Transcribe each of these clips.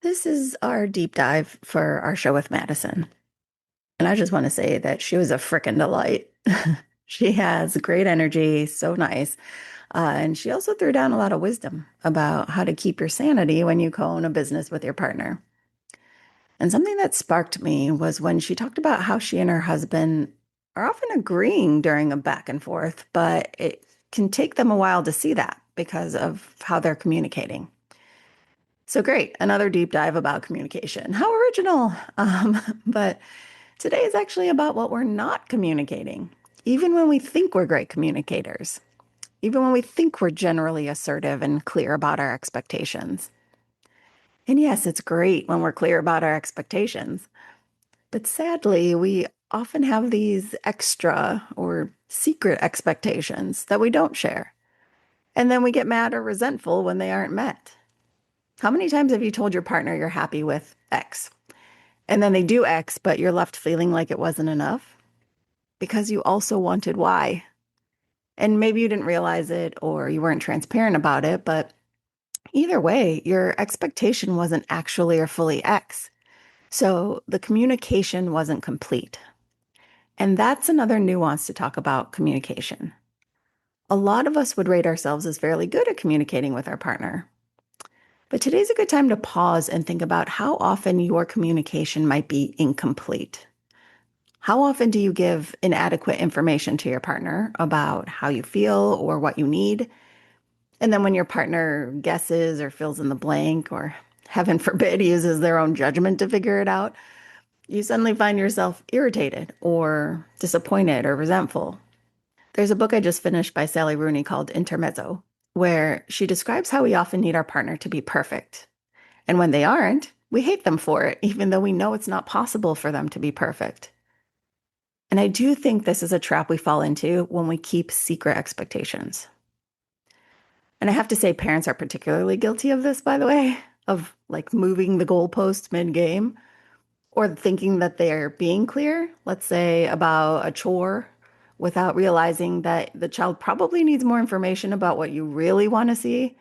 This is our deep dive for our show with Maddison. And I just want to say that she was a frickin' delight. She has great energy, so nice. And she also threw down a lot of wisdom about how to keep your sanity when you co-own a business with your partner. And something that sparked me was when she talked about how she and her husband are often agreeing during a back and forth, but it can take them a while to see that because of how they're communicating. So great, another deep dive about communication. How original. But today is actually about what we're not communicating, even when we think we're great communicators, even when we think we're generally assertive and clear about our expectations. And yes, it's great when we're clear about our expectations, but sadly, we often have these extra or secret expectations that we don't share. And then we get mad or resentful when they aren't met. How many times have you told your partner you're happy with X? And then they do X, but you're left feeling like it wasn't enough because you also wanted Y. And maybe you didn't realize it or you weren't transparent about it, but either way, your expectation wasn't actually or fully X. So the communication wasn't complete. And that's another nuance to talk about communication. A lot of us would rate ourselves as fairly good at communicating with our partner. But today's a good time to pause and think about how often your communication might be incomplete. How often do you give inadequate information to your partner about how you feel or what you need? And then when your partner guesses or fills in the blank, or heaven forbid, uses their own judgment to figure it out, you suddenly find yourself irritated or disappointed or resentful. There's a book I just finished by Sally Rooney called Intermezzo, where she describes how we often need our partner to be perfect. And when they aren't, we hate them for it, even though we know it's not possible for them to be perfect. And I do think this is a trap we fall into when we keep secret expectations. And I have to say, parents are particularly guilty of this, by the way, of like moving the goalposts mid-game or thinking that they're being clear, let's say about a chore, without realizing that the child probably needs more information about what you really want to see,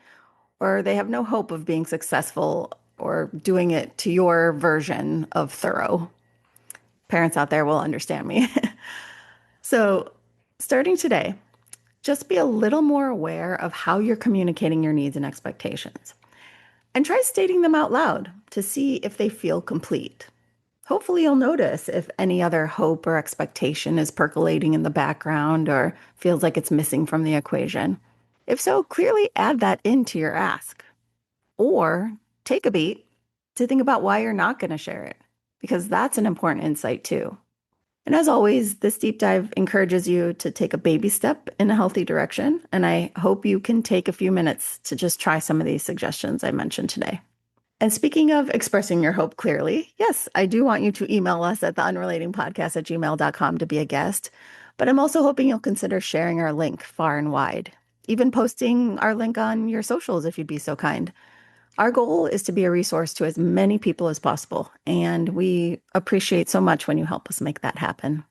or they have no hope of being successful or doing it to your version of thorough. Parents out there will understand me. So, starting today, just be a little more aware of how you're communicating your needs and expectations. And try stating them out loud to see if they feel complete. Hopefully, you'll notice if any other hope or expectation is percolating in the background or feels like it's missing from the equation. If so, clearly add that into your ask. Or take a beat to think about why you're not going to share it, because that's an important insight too. And as always, this deep dive encourages you to take a baby step in a healthy direction. And I hope you can take a few minutes to just try some of these suggestions I mentioned today. And speaking of expressing your hope clearly, yes, I do want you to email us at theunrelatingpodcast@gmail.com to be a guest. But I'm also hoping you'll consider sharing our link far and wide, even posting our link on your socials if you'd be so kind. Our goal is to be a resource to as many people as possible, and we appreciate so much when you help us make that happen.